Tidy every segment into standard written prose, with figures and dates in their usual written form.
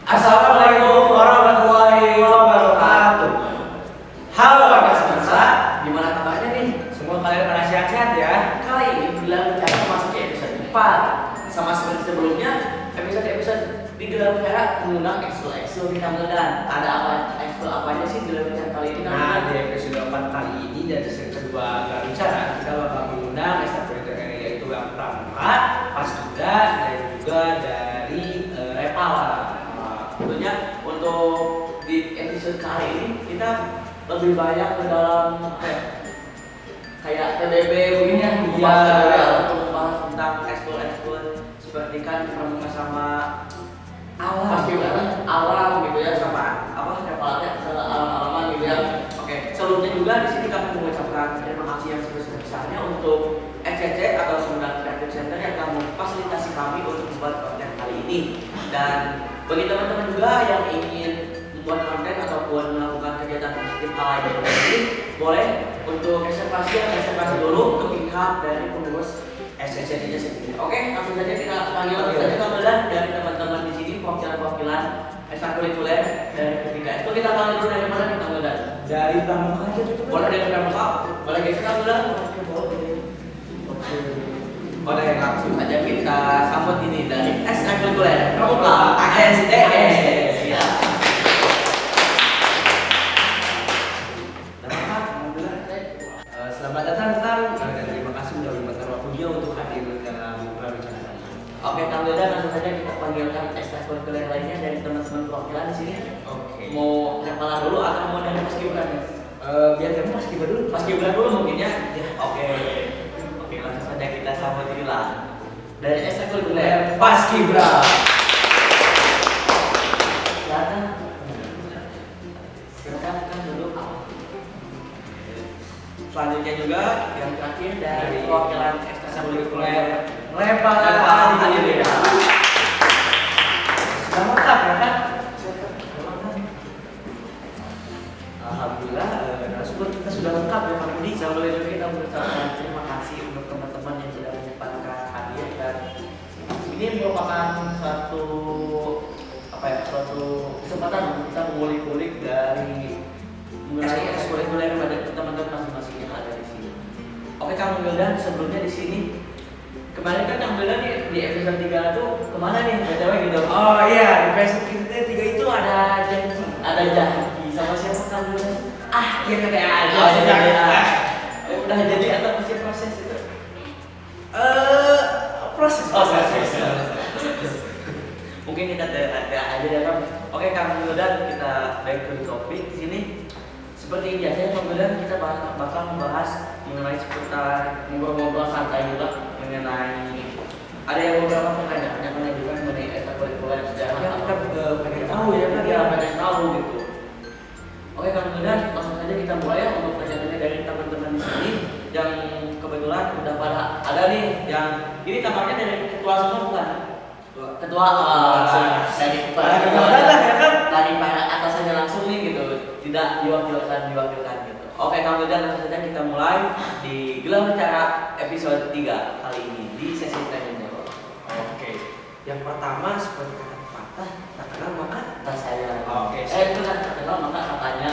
Assalamualaikum warahmatullahi wabarakatuh. Halo warga Semansa, gimana kabarnya nih? Semua kalian pada sehat-sehat ya? Kali ini Gelar Bicara masuk ke episode 4. Sama seperti sebelumnya, episode di Gelar Bicara mengundang ekskul kita mengundang. Ada ekskul apa aja sih Gelar Bicara kali ini? Nah, di episode 4 kali ini dan di sesi kedua Gelar Bicara kita bakal mengundang ekstrakurikuler yaitu yang pramuka, paskibra dan juga dari Repala. Tentunya untuk di episode kali ini kita lebih banyak ke dalam kayak TDB begini ya, untuk membahas tentang ekskul seperti kan pramuka sama alam gitu ya, sama apa Repala alam-alaman gitu ya. Oke, sebelumnya juga di sini kami mengucapkan terima kasih yang sebesar-besarnya untuk SCC atau Sumedang Creative Center yang telah memfasilitasi kami untuk membuat konten kali ini. Dan bagi teman-teman juga yang ingin membuat konten ataupun melakukan kegiatan positif lain ini, boleh untuk reservasi dulu ke pihak dari pengurus SCC nya sendiri. Oke, langsung saja kita panggil saja kemudian dari teman-teman di sini perwakilan ekstrakurikuler dari ketiga itu kita panggil dulu dari mana kita mulai dari pramuka aja tuh. Boleh dari pramuka, boleh geser kemudian. Boleh langsung saja kita sambut ini dari ekstrakurikuler pramuka ASDS ya. Selamat datang dan terima kasih sudah menyempatkan waktunya untuk hadir dalam Gelar Bicara kali ini. Oke, Kang Doda, langsung saja kita panggilkan ekstrakurikuler lainnya dari teman-teman perwakilan di sini. Oke. Mau Repala dulu atau mau dari paskibra? Biar kami paskibra dulu mungkin ya. Oke, langsung saja kita sambut inilah dari ekstrakurikuler paskibra. Silakan dulu. Selanjutnya juga yang terakhir dari perwakilan ekstrakurikuler Repala. Sudah lengkap ya kan? Alhamdulillah, syukur kita sudah lengkap ya Pak Budi. Sebelumnya kita mengucapkan terima kasih untuk teman-teman yang sudah menyempatkan hadir, dan ini merupakan suatu kesempatan untuk kita mengulik-ulik dari mengenai ekstrakurikuler pada teman-teman masing-masing yang ada di sini. Oke, Kang Wildan, sebelumnya di sini kemarin kan Kang Wildan di episode 3 itu kemana nih? BTW gitu. Oh iya, di episode 3 itu ada janji sama siapa Kang Wildan? Iya kata aja. Udah jadi atau masih proses itu? Proses. Mungkin kita ada aja ya Kang. Oke, Kang Wildan, kita back to the topic di sini. Seperti biasanya kemudian kita bakal membahas mengenai seputar ngobrol-ngobrol santai juga mengenai ada yang beberapa pertanyaan juga mengenai ekstrakurikuler sejarah yang kita pengen tahu ya kan ya, pengen tahu gitu. Oke, kemudian langsung saja kita mulai ya untuk pertanyaannya dari teman-teman di sini yang kebetulan udah pada ada nih, yang ini kamarnya dari ketua semua bukan? Ketua dari para atasannya langsung nih gitu, tidak diwakilkan gitu. Oke, kemudian langsung saja kita mulai di Gelar Bicara episode 3 kali ini di sesi tanya jawab. Oke, yang pertama seperti kata pepatah, tak kenal maka tak sayang. Oke, itu kan tak kenal maka katanya.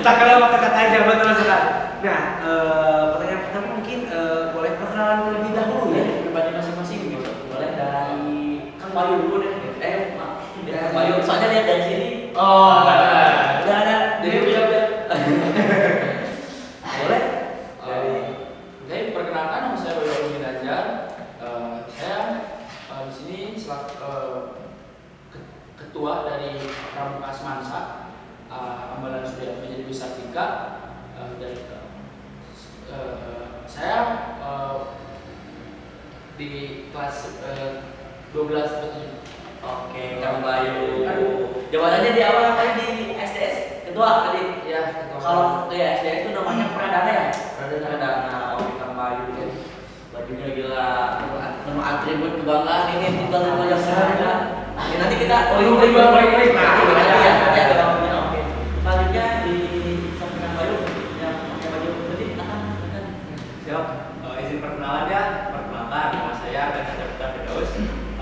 Tak kenal maka katanya, betul sekali. Nah, pertanyaan pertama mungkin boleh perkenalan terlebih dahulu ya pribadi masing-masing gitu. Boleh dari Kang Bayu dulu deh. Kang Bayu, soalnya lihat dari sini. Oh, udah ada. Jadi boleh. Jadi perkenalkan, nama saya Bayu Minajar. Saya di sini selaku ketua dari Pramuka Semansa, Ambalan sudah menjadi Wisartika. Dari saya di kelas 12 betul. Oke, Kang Bayu. Jawabannya di awal tadi di SDS ketua tadi. Ya, ketua. Kalau di SDS itu namanya Pradana ya? Pradana. Oke, Kang Bayu. Bajunya gila. Nama atribut kebanggaan ini tinggal nama yang sederhana. Nanti kita ulik-ulik. Nanti ya ada waktunya. Oke. Selanjutnya di samping Kang Bayu yang pakai baju putih akan. Siap. Izin perkenalannya, perkenalkan nama saya Ganda Firdaus.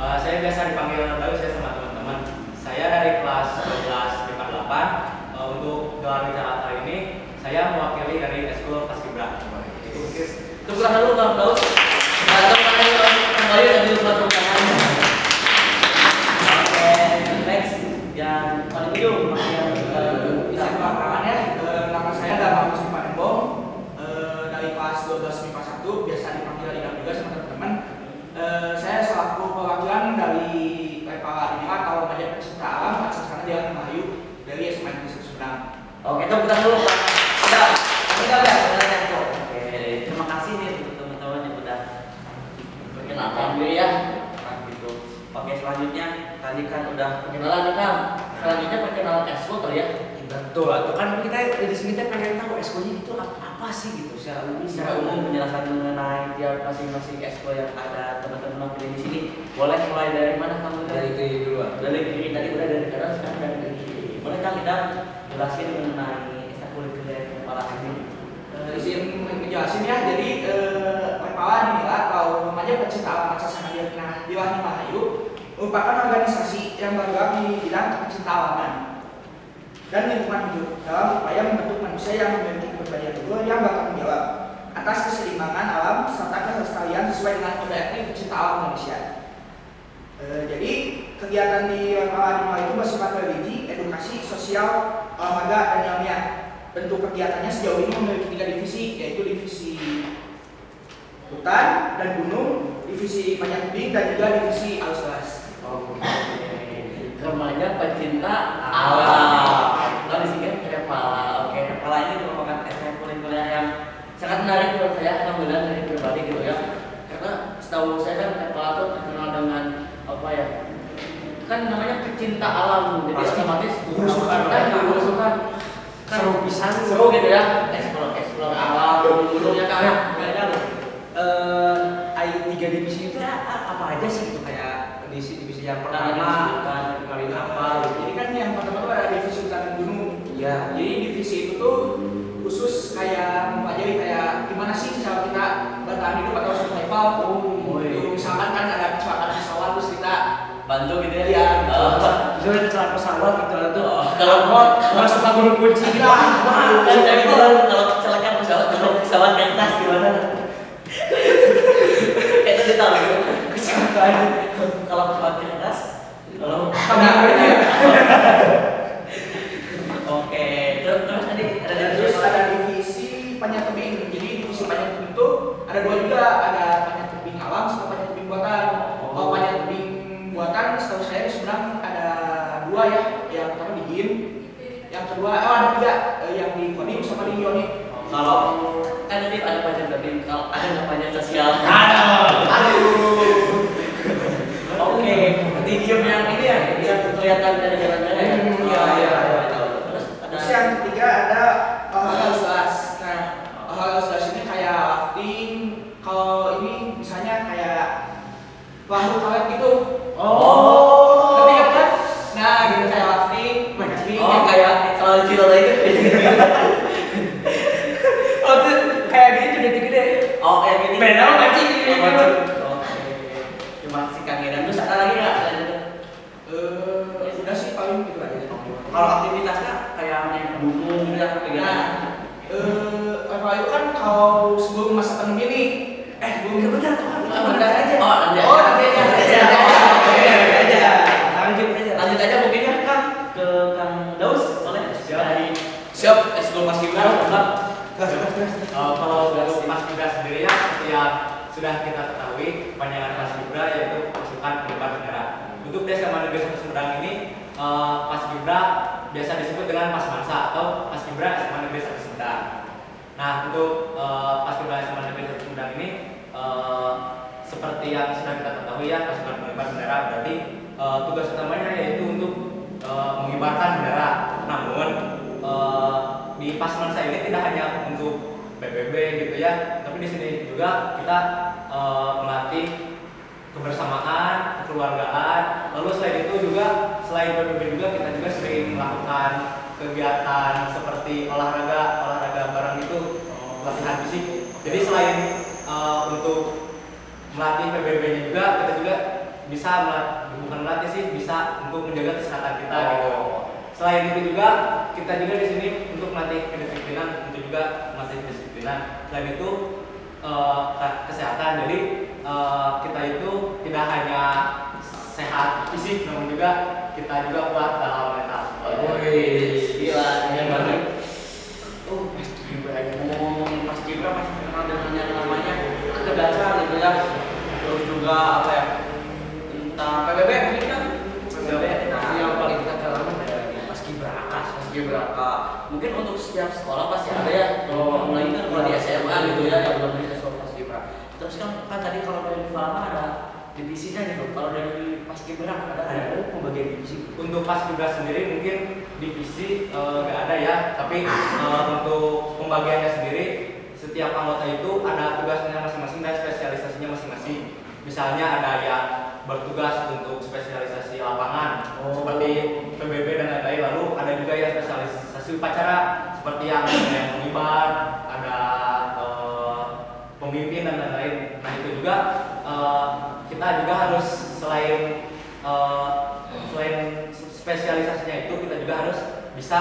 Saya biasa dipanggil Firdaus ya sama teman-teman. selanjutnya tadi kan udah perkenalan nih Kang. Selanjutnya perkenalan ekskul kali ya. Betul, atau kan kita di sini kita pengen tahu ekskulnya itu apa sih gitu secara umum penjelasan mengenai tiap masing-masing ekskul yang ada teman-teman di sini. Boleh mulai dari mana Kang? Dari kiri dulu. Dari kiri tadi udah dari kanan sekarang dari kiri. Boleh Kang kita jelasin mengenai ekstrakurikuler kepala ini? Izin menjelasin ya, jadi Kepala dinilai atau namanya pecinta alam Pancasila Dilahi Mahayu merupakan organisasi yang bergerak di bidang pecinta alaman dan lingkungan hidup dalam upaya membentuk manusia yang memiliki kepribadian luhur yang bertanggung jawab atas keseimbangan alam serta kelestarian sesuai dengan kode etik pecinta alam Indonesia. Jadi kegiatan di Kepala dinilai itu bersifat religi, edukasi, sosial, olahraga, dan ilmiah. Bentuk kegiatannya sejauh ini memiliki 3 divisi, yaitu divisi hutan dan gunung, divisi panjat tebing, dan juga divisi arus deras. Remaja pecinta alam. Kalau di sini kepala, oke, kepala ini merupakan ekstrakurikuler yang sangat menarik menurut saya, alhamdulillah dari pribadi gitu ya. Karena setahu saya kan kepala itu terkenal dengan apa ya? Kan namanya pecinta alam, jadi otomatis berusukan. Seru pisan, seru gitu ya, explore alam, gunung-gunungnya kan, tiga divisi itu apa aja sih gitu, kayak divisi yang pertama kali apa? Jadi kan yang pertama tuh ada divisi hutan dan gunung. Iya. Jadi divisi itu tuh khusus kayak mempelajari kayak gimana sih cara kita bertahan hidup atau survival. Misalkan kan ada kecelakaan pesawat terus kita bantu gitu ya. Iya. Misalnya kecelakaan pesawat gitu tuh. Kalau masuk ke gunung kunci gitu. kan dari kalau kecelakaan pesawat kertas gimana? Itu ditahu kecelakaan kalau pesawat kertas kalau oke, terus tadi ada divisi panjat tebing. Jadi divisi panjat tebing itu ada 2 juga, ada panjat tebing alam sama panjat tebing buatan. Kalau panjat tebing buatan setahu saya sebenarnya ada 2 ya, yang pertama di GIN, yang kedua ada 3, yang di Kodim sama di Yoni. kalau kan nanti ada panjat tebing, kalau ada nggak panjat sosial? Oke, di game yang ini ya, yang kelihatan dari jalan-jalan ya. Iya. Terus yang ketiga ada olahraga kelas. Nah, olahraga kelas ini kayak rafting. Kalau ini misalnya kayak perahu karet gitu. Ngerti kan? Nah, gitu kayak rafting, mancing. Kayak kalau di Cilora itu. Itu kayak gitu gede-gede. Kayak gini. Beda sama mancing. Oke. Cuma si kangenan terus ada lagi nggak? Udah sih paling gitu aja. Kalau aktivitasnya kayak naik gunung gitu ya, Nah, kalau itu kan kalau sebelum masa pandemi nih, sebelum Bener tuh kan. Bener aja. Nanti aja. Lanjut aja mungkin ya Kang ke Kang Daus, boleh? Siap, ekskul paskibra. Kalau untuk paskibra sendiri ya, yang sudah kita ketahui panjangan paskibra yaitu pasukan pengibar bendera. Untuk SMA Negeri 1 Sumedang ini paskibra biasa disebut dengan Pasmansa atau paskibra SMA Negeri 1 Sumedang. Nah, untuk paskibra SMA Negeri 1 Sumedang ini seperti yang sudah kita ketahui ya, pasukan pengibar bendera berarti tugas utamanya yaitu untuk mengibarkan bendera. Namun di Pasmansa ini tidak hanya untuk PBB gitu ya, tapi di sini juga kita melatih kebersamaan, kekeluargaan. Lalu selain itu juga, selain PBB juga kita juga sering melakukan kegiatan seperti olahraga bareng itu, latihan fisik. Jadi selain untuk melatih PBB-nya juga, kita juga bisa bukan melatih sih, bisa untuk menjaga kesehatan kita gitu. Selain itu juga kita juga di sini untuk melatih kedisiplinan, untuk juga melatih kedisiplinan. Selain itu kesehatan. Jadi kita itu tidak hanya sehat fisik, namun juga kita juga kuat dalam mental. Gila, yang banget. Ngomong paskibra masih terkenal dengan yang namanya ketegasan gitu ya. Terus juga apa ya? Tentang PBB mungkin kan? PBB. Nah, yang paling kita kenal dari paskibraka. Mungkin untuk setiap sekolah pasti ada ya. Kalau mulai kan kalau di SMA gitu ya, yang belum bisa soal paskibra. Terus kan tadi kalau dari Falma ada divisinya gitu. Kalau dari Paskibra ada pembagian divisi. Untuk Paskibra sendiri mungkin divisi nggak ada ya, tapi untuk pembagiannya sendiri setiap anggota itu ada tugasnya masing-masing dan spesialisasinya masing-masing. Misalnya ada yang bertugas untuk spesialisasi lapangan seperti PBB dan lain-lain, lalu ada juga yang spesialisasi upacara seperti yang mengibar, ada pemimpin dan lain-lain. Nah itu juga kita juga harus selain spesialisasinya itu kita juga harus bisa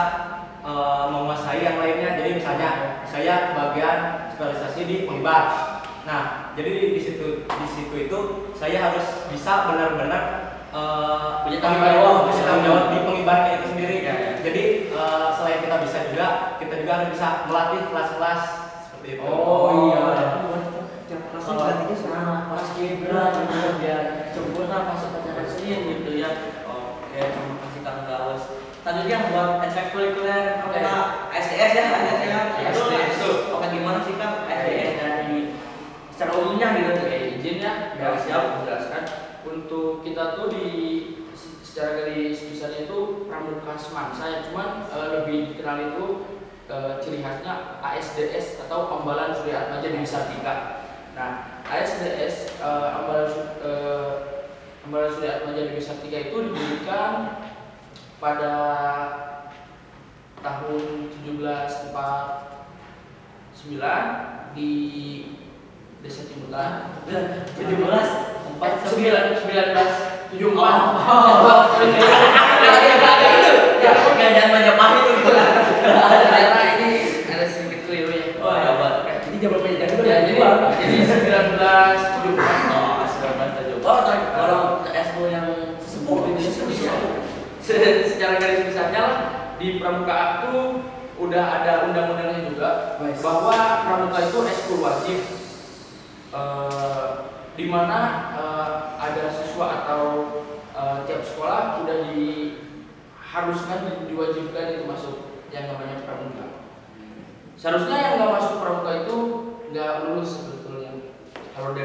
menguasai yang lainnya. Jadi misalnya saya bagian spesialisasi di pengibar. Nah, jadi di situ itu saya harus bisa benar-benar punya tanggung jawab di pengibarnya itu sendiri. Ya. Jadi selain kita bisa juga, kita juga harus bisa melatih kelas-kelas seperti itu. Oh iya. Langsung Kalau gantinya sama Paskibra juga biar sempurna pas upacara Senin gitu ya. Oke, terima kasih Kang Gaus. Selanjutnya buat ekstrakurikuler SDS ya, SDS. Oke, gimana sih Kang SDS dari secara umumnya gitu? Izinnya Ya, siap menjelaskan. Untuk kita tuh di secara garis besarnya itu pramuka semansa ya, cuman lebih dikenal itu ciri khasnya ASDS atau Ambalan Surya Atmaja Dewi Sartika. Nah, ASDS Ambalan Surya Atmaja Dewi Sartika itu didirikan pada tahun 1749 di Desa Cimutan. 1974. Jangan banyak pahit itu. Karena ini ada sedikit keliru ya. Oh ya, Pak. Jadi zaman pendidikan itu Ya, jadi 1974. Kalau SO yang sesepuh itu Secara garis besarnya lah di pramuka itu udah ada undang-undangnya juga bahwa pramuka itu ekskul wajib, di mana ada siswa atau tiap sekolah udah diharuskan diwajibkan itu masuk yang namanya pramuka. Seharusnya yang nggak masuk pramuka itu nggak lulus sebetulnya. Kalau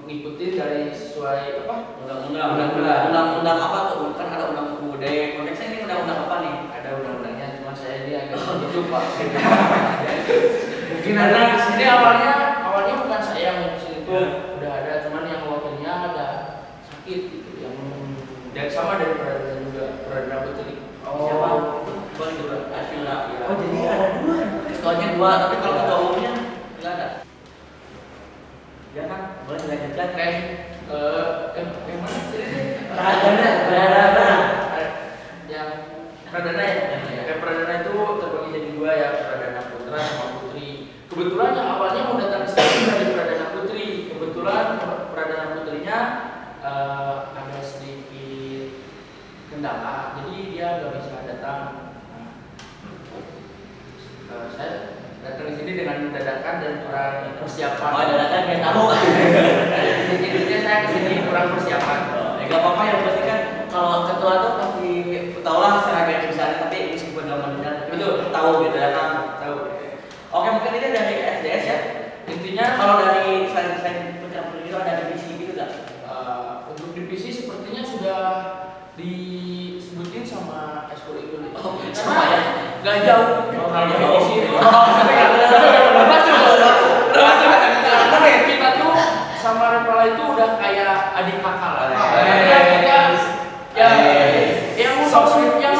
ngikutin dari sesuai apa? undang-undang apa tuh? Kan ada undang-undang budaya. Konteksnya ini undang-undang apa nih? Ada undang-undangnya, cuma saya ini agak sedikit lupa. Mungkin ada. Ini awalnya bukan saya yang ngurusin itu, udah ada, cuman yang wakilnya ada sakit gitu, yang dan sama dari Pradana juga, Pradana Putri. Siapa? Bang juga Asila. Oh, jadi ada dua. Ketuanya dua, tapi kalau ketua umumnya nggak ada. Ya kan, boleh dilanjutkan. Yang mana sih? Pradana. Yang Pradana ya? Pradana itu terbagi jadi dua ya, Pradana Putra sama Putri. Kebetulan yang awalnya mau datang ke sini dari Pradana Putri. Kebetulan Pradana Putrinya ada sedikit kendala, jadi dia nggak bisa datang. Saya datang di sini dengan dadakan dan kurang persiapan. Oh, dadakan nggak tahu. Intinya saya kesini kurang persiapan. Nggak apa-apa, yang penting kan kalau ketua tuh pasti tahu lah secara garis besarnya, tapi meskipun nggak mendengar, Betul. tahu gitu ya kan. Tahu. Oke, mungkin ini dari SDS ya. Intinya Kalau dari selain pencampur itu ada divisi gitu nggak? untuk divisi sepertinya sudah disebutin sama ekskul itu. Sama ya? Nggak jauh. Nggak jauh. Divisi itu. Kita tuh sama Repala itu udah kayak adik kakak lah. Yang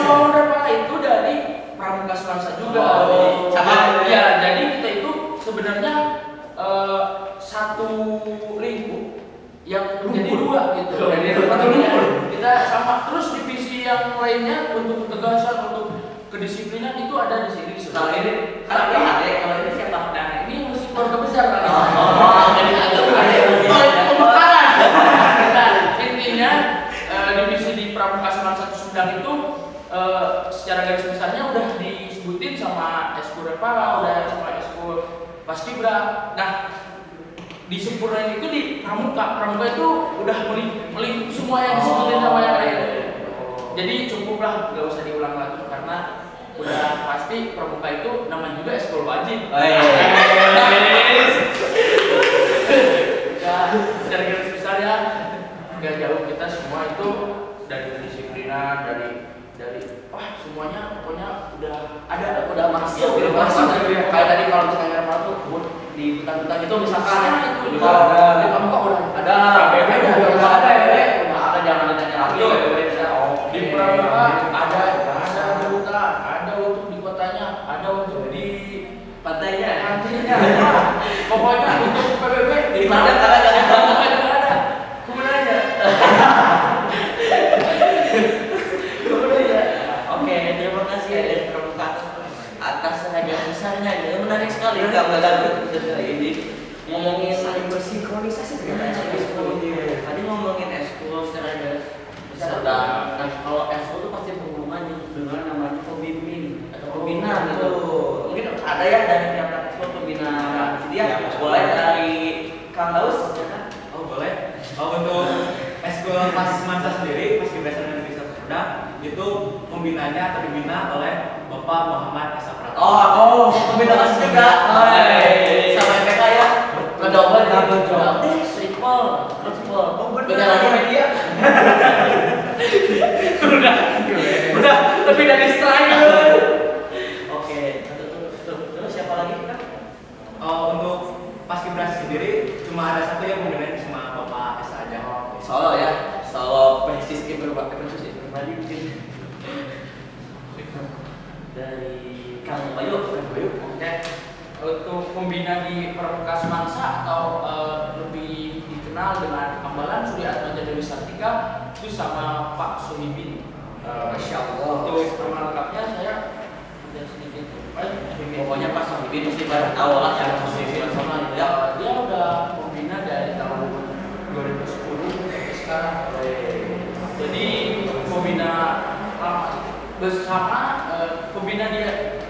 mau Repala itu dari Pramuka Semansa juga. Sama ya, jadi kita itu sebenarnya satu lingkup yang menjadi dua gitu. Jadi kita sama, terus divisi yang lainnya untuk ketegasan, untuk kedisiplinan itu ada di sini. Kalau ini kalau ini siapa? Nah, Ini mesti keluarga besar kan. jadi ada Pembekalan. Nah, intinya divisi di Pramuka Semansa Sumedang itu secara garis besarnya udah disebutin sama ekskul Repala, udah sama ekskul Paskibra. Nah, disempurnain itu di Pramuka. Pramuka itu udah melingkup semua yang disebutin sama yang lain. Jadi cukuplah, nggak usah diulang lagi karena udah pasti Pramuka itu namanya juga ekskul wajib. Ya, secara garis besar ya gak jauh kita semua itu dari kedisiplinan, dari wah semuanya pokoknya udah masuk Udah masuk, ya. Kayak tadi kalau misalnya apa tuh di hutan-hutan itu misalkan Nah, ya, itu juga juga ada. di kamu kok udah Ada, udah ada ya, udah ada, jangan ditanya lagi. Betul. Bisa, oke. di pramuka ada di hutan, ada untuk di kotanya, ada untuk di Pantainya. pantainya. Pokoknya untuk PBB Di mana ada. Kemudian Oke, terima kasih dari pramuka atas tenaga besarnya. Ini menarik sekali gambaran ini. Ngomongin Saling bersinkronisasi ternyata eskul. Tadi ngomongin eskul secara sedang. Nah, kalau eskul itu pasti berhubungan dengan namanya pembimbing atau pembina gitu. Mungkin ada ya dari tiap eskul pembina. Jadi ya, boleh dari Kang Daus, ya kan? Oh boleh. Untuk eskul Pas Mansa sendiri, Pas Kibra Negeri Sumedang itu pembinanya atau dibina oleh Bapak Muhammad Esa Pratomo. Oh, pembina Pas juga. Sama MPK ya. Double job. Triple. Oh, bener. Bentar lagi media. Udah lebih dari striker. Oke, terus siapa lagi kan? Untuk Pas Kibra sendiri cuma ada satu yang pembinanya cuma Bapak Esa aja. Solo ya. Solo persis berbalik mungkin. Dari Kang Bayu. Oke. Untuk pembina di Pramuka Semangsa atau lebih dikenal dengan Ambalan Surya Atmaja Dewi Sartika itu sama Pak Sohibin. Masya Allah. Untuk nama lengkapnya saya ada sedikit. Pokoknya Pak Sohibin mesti pada tahu lah yang Sohibin sama itu ya. Dia udah pembina dari tahun 2010 sampai sekarang. Jadi pembina bersama pembina di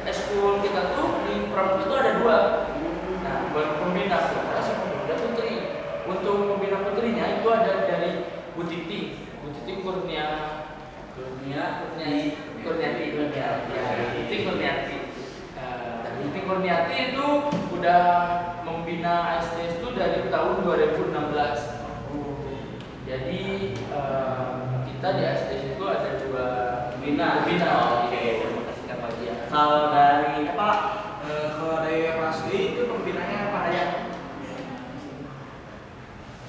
eskul kita tuh di Pramuka itu ada dua. Nah, pembina putra sama pembina putri. Untuk pembina putrinya itu ada dari Bu Titi Kurniati itu udah membina ASD itu dari tahun 2016. Jadi kita di ASD itu ada dua Bina. Oke, terima kasih Kak Fadia. Kalau dari apa? Kalau dari ASD itu pembinanya Pak Dayat.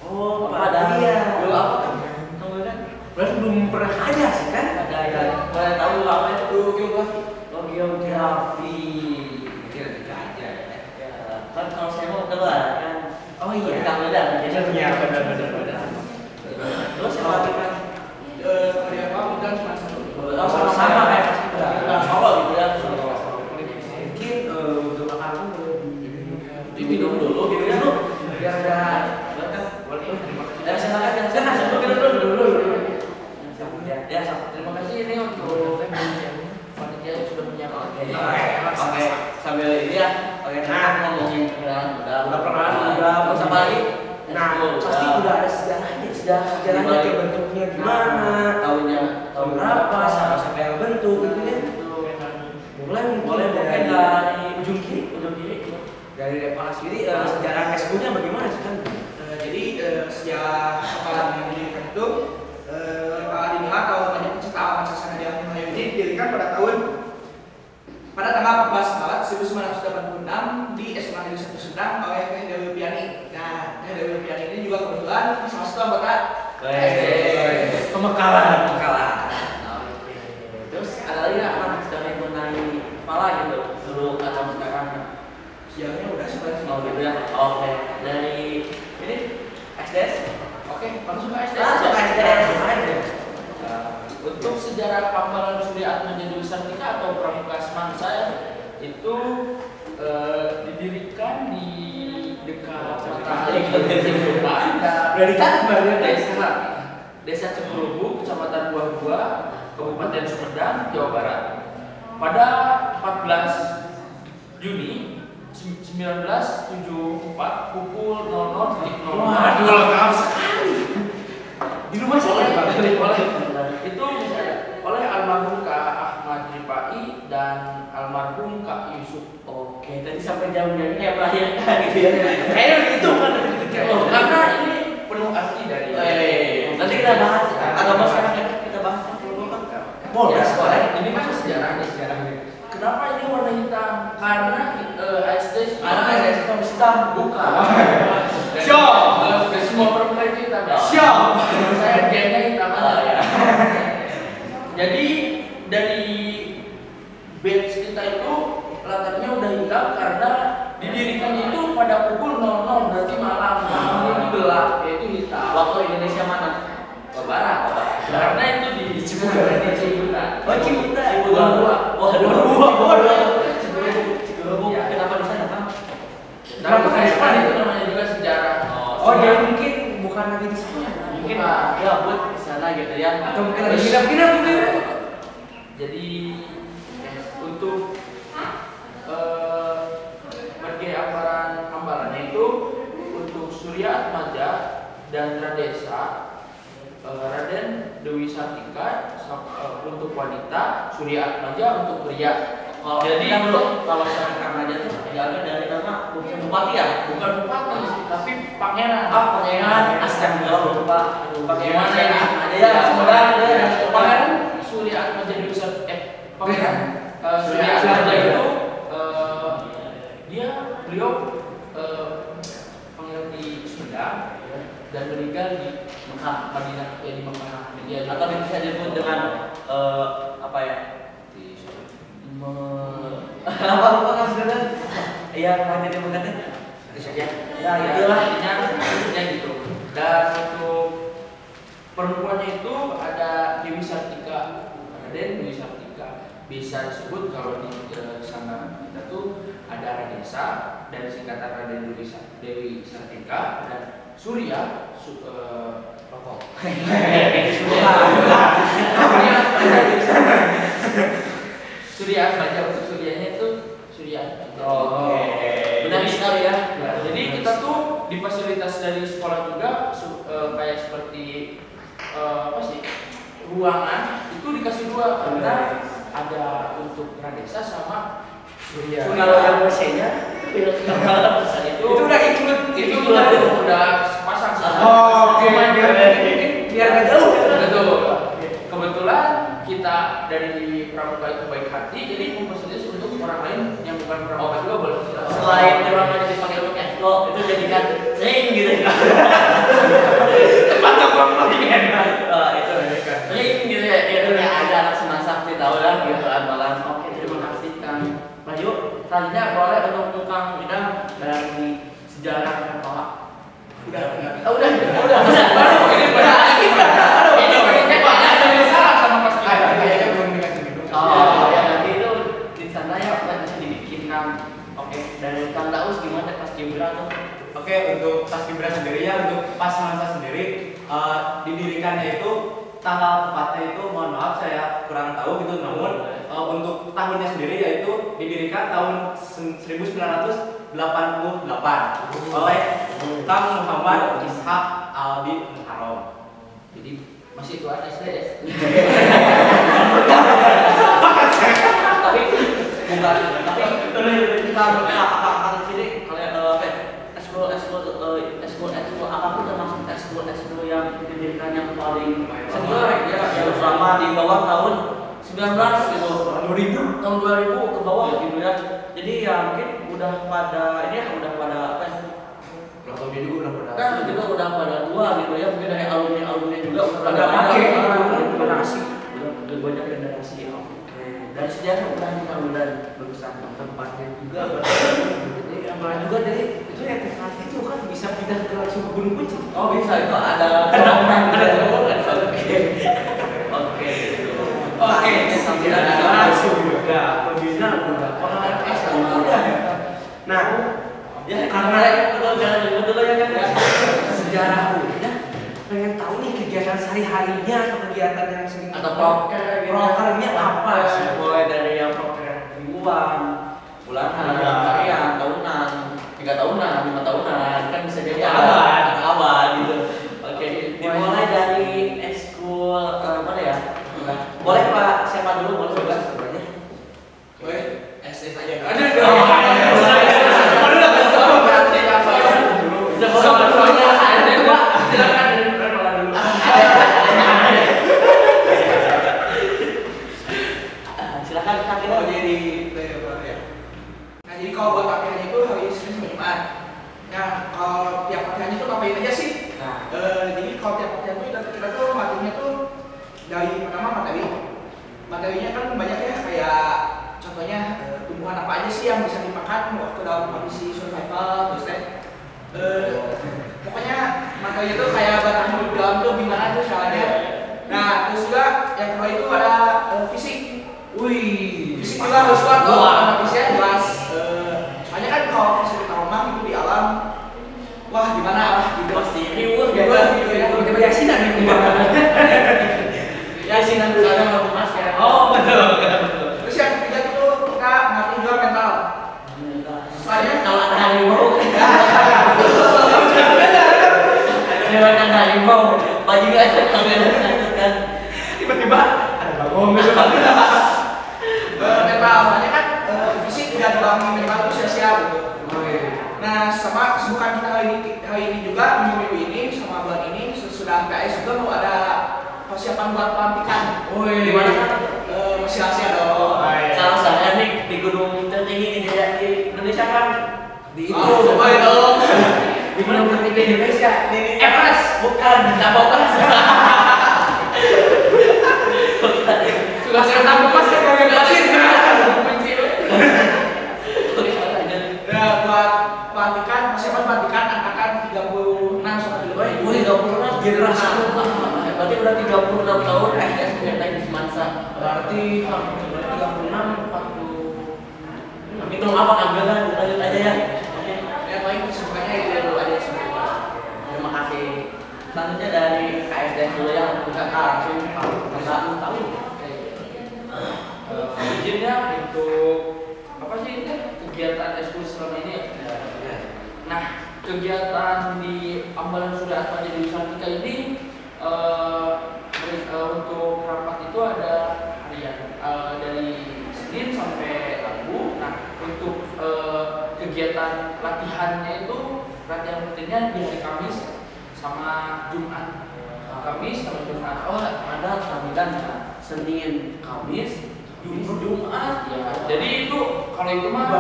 Oh, Pak Pak Dayat. Dayat. Dulu apa kan? Kamu kan? Berarti belum pernah ada sih kan? Pak Dayat. Boleh tahu dulu apa itu? Dulu geografi. Oh, geografi. Ya, kan kalau saya mau keluar kan. Oh iya. Kamu udah. Iya, benar. Terus siapa lagi kan? Dari apa? Bukan cuma satu. Oh, sama kayak Mas Ibra. Bukan Solo gitu ya. Mungkin untuk makan Diminum dulu gitu ya. biar ada Boleh. Terima kasih. Silakan. Silakan dulu. Ya, Terima kasih ini untuk panitia yang sudah menyiapkan. Oke, sambil ini ya. Oke, nah ngomongin perkenalan Udah perkenalan udah. Terus apa lagi? Nah, pasti udah ada sejarahnya, sejarahnya kayak bentuknya gimana, tahun berapa, siapa yang bentuk gitu ya. Boleh mungkin dari ujung kiri. Dari Depala sendiri sejarah S2-nya bagaimana sih kan? Jadi sejak kepala yang didirikan itu kepala Dinila atau banyak pencipta alam Sasana Jalan Melayu ini didirikan pada tanggal 14 Maret 1986 di SMA Negeri 1 Sumedang oleh Teh Dewi Piani. Nah, Teh Dewi Piani ini juga kebetulan salah satu anggota Pemekalan. Terus ada lagi nggak Mas sejarah yang mengenai kepala gitu dulu atau sekarang? Sejarahnya udah sebenarnya. Oh gitu ya. Oke, dari ini SDS. Oke, langsung ke SD. Langsung ke SDS. Untuk sejarah Pambalan Surya Atmaja Dewi Sartika atau Pramuka Semangsa itu didirikan di dekat Desa Cekurubu, Kecamatan Buah-Buah, Kabupaten Sumedang, Jawa Barat. Pada 14 Juni 1974 pukul 00.00. Waduh, lengkap sekali. Di rumah saya Itu oleh almarhum Kak Ahmad Ripai dan almarhum Kak Yusuf. Oke, tadi sampai jam-jam ini melahirkan gitu ya. kayaknya begitu kan. Karena ini penuh arti dari Nanti kita kita bahas. Atau bahas sekarang ya kita bahas. Boleh, boleh. Ini kan sejarah nih sejarah ini. Kenapa ini warna hitam? Karena ASD hitam. bukan. Siap. Semua perempuan itu hitam. Siap. Saya gennya hitam. Ya. Jadi dari batch kita itu latarnya udah hitam karena didirikannya itu pada pukul 00 berarti malam. Itu gelap, yaitu hitam. Waktu Indonesia mana? Barat. Karena itu di Ciputa. Oh Ciputa. Ciputa. Ya. Kenapa di sana Bang? Kenapa Vespa itu namanya juga sejarah. Oh, dia mungkin bukan lagi di sana. Mungkin ya buat ke sana gitu ya. Atau mungkin lagi pindah-pindah mungkin. Jadi untuk berbagai aparan hambalannya itu untuk Surya Atmaja dan Radesa, Raden Dewi Sartika untuk wanita, Surya Atmaja untuk pria. Jadi kalau Surya Atmaja itu diambil dari nama bupati ya? Bukan bupati, tapi pangeran. Pangeran. Astagfirullah lupa. Pangeran Ada ya, semoga ada ya. Pangeran Surya Atmaja Dewi Pangeran Surya Atmaja itu beliau pangeran di Sunda dan meninggal di Mekah, Madinah, di Mekah. Atau bisa disebut dengan apa ya? Apa kan sebenarnya? Iya, pakai dia mengatakan. Ya, itulah intinya gitu. Dan untuk perempuannya itu ada Dewi Sartika, Raden Dewi Sartika. Bisa disebut kalau di sanggahan kita tuh ada Radesa dari singkatan Raden Dewi Sartika dan Surya rokok. Surya Atmaja untuk Suryanya itu Surya Atmaja. Benar sekali ya. Jadi kita tuh di fasilitas dari sekolah juga kayak seperti apa sih ruangan itu dikasih dua karena ada untuk Radesa sama Surya. Kalau yang mesinnya itu udah ikut itu udah pasang sih. Oh, oke. Biar nggak jauh. Betul. Kebetulan kita dari pramuka itu baik hati, jadi memfasilitasi untuk orang lain yang bukan pramuka juga boleh. Selain ruangannya dipakai untuk esko, itu jadikan ring gitu. Tempat nongkrong lagi enak. Itu ring gitu ya. Itu ya ada anak semasak sih tahu lah gitu amalan. Oke, terima kasih Kang. Lanjut, selanjutnya boleh untuk Kang Idam dari sejarah Kepala. Udah. Baru ini ada masalah sama pas kita. Oh, ya nanti itu di sana ya bisa dibikin Kang. Oke, dari Kang Daus gimana pas Kibra tuh? Oke, untuk Paskibra sendiri ya, untuk Pas Mansa sendiri didirikannya itu tanggal tepatnya itu mohon maaf saya kurang tahu gitu, namun untuk tahunnya sendiri yaitu didirikan tahun 1988 oleh Kang Muhammad Ishaq Aldi Muharram. Jadi masih itu ada SDS. Tapi bukan, tapi kita akan sini kalau ekskul apapun termasuk ekskul yang didirikan yang paling senior ya yang selama di bawah tahun 19 gitu, tahun 2000 ke bawah gitu ya. Jadi ya mungkin udah pada ini ya udah pada apa ya? Tahunnya juga udah pada. Kan juga udah pada tua gitu ya, mungkin dari alumni juga udah Pada pakai generasi, udah banyak generasi ya. Oke, dari sejarah udah bagusan tempatnya juga. Jadi amalan juga jadi itu ya teknologi itu kan bisa pindah ke langsung ke Gunung Puncak. Oh bisa, itu ada terowongan. Oke. Oke, sambil ada langsung juga pembina udah pengalaman udah. Nah, Ya karena betul ya kan ya. Sejarah udah pengen tahu nih kegiatan sehari-harinya atau kegiatan yang sering Atau proker gitu. prokernya apa sih? Mulai dari yang proker mingguan, bulanan, harian, tahunan, 3 tahunan, 5 tahunan, kan bisa jadi abad gitu. Oke, dimulai dari ekskul mana ya? Boleh Pak, siapa dulu boleh bebas sebenarnya? Woi, SS aja. Silakan dari dulu. Pokoknya materi itu kayak batang hidup dalam tuh gimana tuh caranya. Nah terus juga yang kedua itu ada fisik. Wih, Fisik juga harus kuat tuh, fisiknya jelas. Soalnya kan kalau fisik di rumah itu di alam, wah gimana lah gitu. Pasti riuh Ya, tiba-tiba yasinan nih. Yasinan sekarang nggak mas ya. Oh betul. Terus yang ketiga itu kita ngerti juga mental. Soalnya Kalau ada harimau, lewat ada harimau, bajunya ada kan. Tiba-tiba ada bagong gitu. mental, soalnya kan fisik udah dibangun mental itu sia-sia gitu. Nah sama kesibukan kita hari ini juga minggu ini sama bulan ini sudah PAS juga mau ada persiapan buat pelantikan. Wih, Gimana kan? Masih rahasia dong. Kalau saya nih di gunung tertinggi di Indonesia kan. di itu. Coba dong. Di mana tertinggi di Indonesia? Di Everest, bukan Nabotas. Sudah saya tahu pas saya mau ngelasin. Ya buat pelantikan, persiapan pelantikan angkatan 36 sampai 35. Wih, 36 Generasi. Berarti udah 36 tahun SDS pemerintah di Semansa. Berarti 36, 40. Hitung apa ambilan lanjut aja ya. Oke. Ya paling kesibukannya itu dulu aja sih. Terima kasih. Selanjutnya dari KSDS dulu yang bukan langsung satu tahun. Izinnya untuk apa sih ini kegiatan eksklusif selama ini ya? Nah, kegiatan di Ambalan Surya Atmaja di Wisata ini untuk rapat itu ada harian dari Senin sampai Rabu. Nah, untuk kegiatan latihannya itu latihan rutinnya di hari Kamis sama Jumat. Kamis sama Jumat. Oh, ada tampilan ya. Senin, Kamis, Jumat. Ya, jadi itu kalau itu mah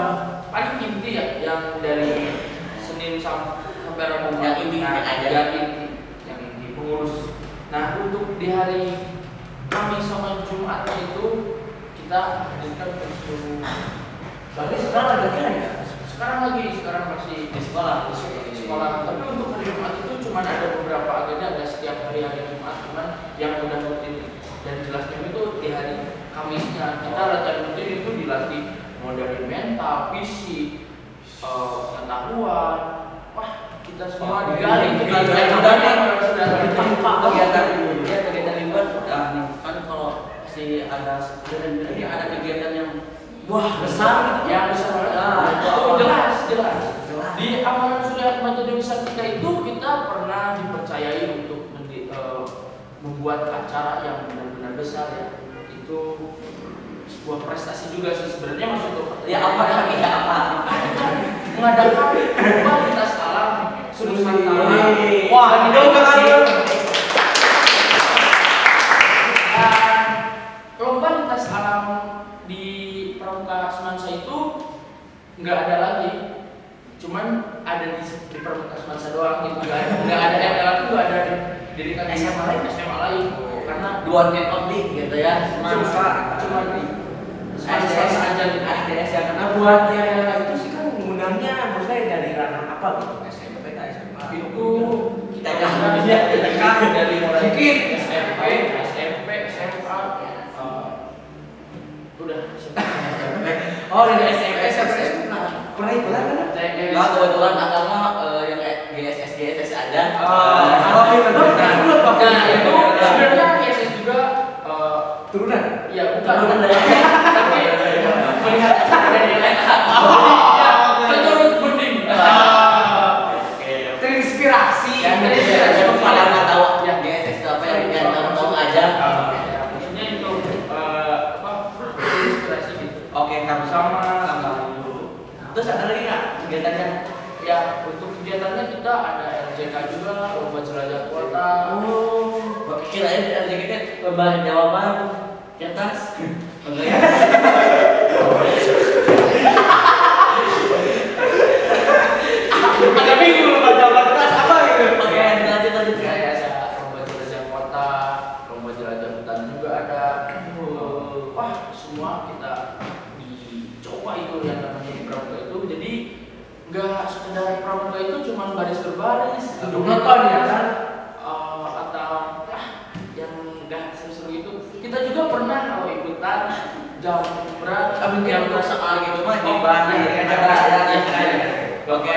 paling inti ya yang dari Senin sampai Rabu Yang inti aja. yang inti pengurus. Nah untuk di hari Kamis sama Jumatnya itu kita hadirkan ke seluruh. berarti sekarang lagi latihan ya? Sekarang masih di sekolah. Tapi untuk hari Jumat itu cuma ada beberapa agenda, ada setiap hari Jumat, cuman yang udah rutin dan jelasnya itu di hari Kamisnya kita latihan rutin itu dilatih mau dari mental, fisik, pengetahuan. Wah, kita semua digali Kegiatan liburan udah nih kan kalau si ada ini ada kegiatan yang Wah, besar gitu. yang besar banget. Oh, jelas. Di Amalan Surya Atmaja Dewi Sartika itu kita pernah dipercayai untuk membuat acara yang benar-benar besar ya. Itu sebuah prestasi juga sih sebenarnya masuk ke ya apa mengadakan lomba lintas alam Nusantara. Wah, Dan itu kan. lomba lintas alam di Pramuka Semansa itu nggak ada lagi, cuman ada di Pramuka Semansa doang gitu, nggak ada ML itu nggak ada didirikan SMA lain karena the one and only gitu ya. cuma di SDS aja di SDS yang Karena buat yang itu sih kan mengundangnya maksudnya dari ranah apa gitu? SMP, SMA. itu kita dari mulai Mungkin SMP, SMA, udah Oh, dari SMP pernah ikutan kan? Nah, kebetulan agama yang GSS ada. Oh, iya betul. Nah itu sebenarnya GSS juga Turunan. ya bukan Turunan dari tapi melihat dari lain menurut bening Terinspirasi. Pada nggak tahu yang GSS itu apa yang tahu aja. maksudnya itu apa inspirasi gitu. Oke, kamu Sama Terus ada lagi nggak kegiatannya? ya untuk kegiatannya kita ada LJK juga, lomba jelajah kota. Oh, kirain LJKT lomba jawaban kertas. Ada bingung lomba jawaban kelas apa gitu? Oke, lanjut. Kayak ada lomba jelajah kota, lomba jelajah hutan juga ada. Wah, semua kita dicoba itu yang namanya di Pramuka itu. Jadi nggak sekedar pramuka itu cuma baris berbaris, Atau nonton ya kan? atau yang nggak seru-seru itu. Kita juga pernah kalau ikutan jambret, Mungkin untuk soal gitu mah di Oh, bahan iya, Oke,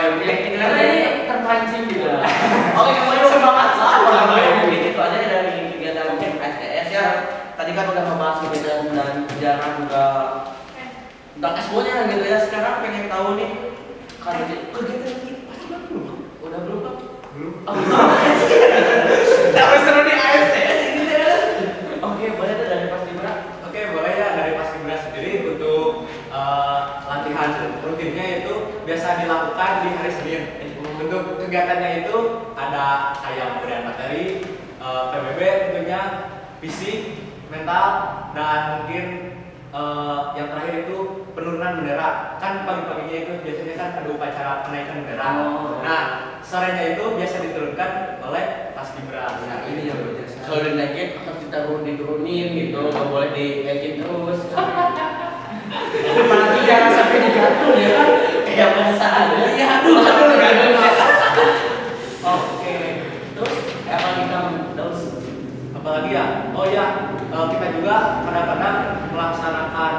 karena ini terpancing gitu. Oke, kembali semangat lah. Mungkin itu aja dari kegiatan mungkin STS ya. Tadi kan udah membahas kegiatan dan sejarah juga tentang SBO-nya gitu ya. Sekarang pengen tahu nih kegiatan ini pasti belum? Udah belum kan? Belum. Tapi seru di ASTS ini ya. Oke, boleh tuh dari Mas Dibra. Oke, boleh ya dari Paskibra sendiri untuk latihan rutinnya itu biasa dilakukan di hari Senin. Untuk kegiatannya itu ada kayak pemberian materi, PBB tentunya, fisik, mental, dan mungkin yang terakhir itu penurunan bendera. Kan pagi-paginya itu biasanya kan ada upacara penaikan bendera. Oh. Nah, sorenya itu biasa diturunkan oleh Paskibra. Nah, ini yang berjasa. Kalau dinaikin harus diturunin gitu, nggak boleh dinaikin terus. Apalagi jangan sampai digantung ya kan? Kayak perasaan ya. Iya, aduh gantung. Oke. Terus apa lagi kamu? Terus Apalagi ya? Oh ya, kita juga kadang-kadang melaksanakan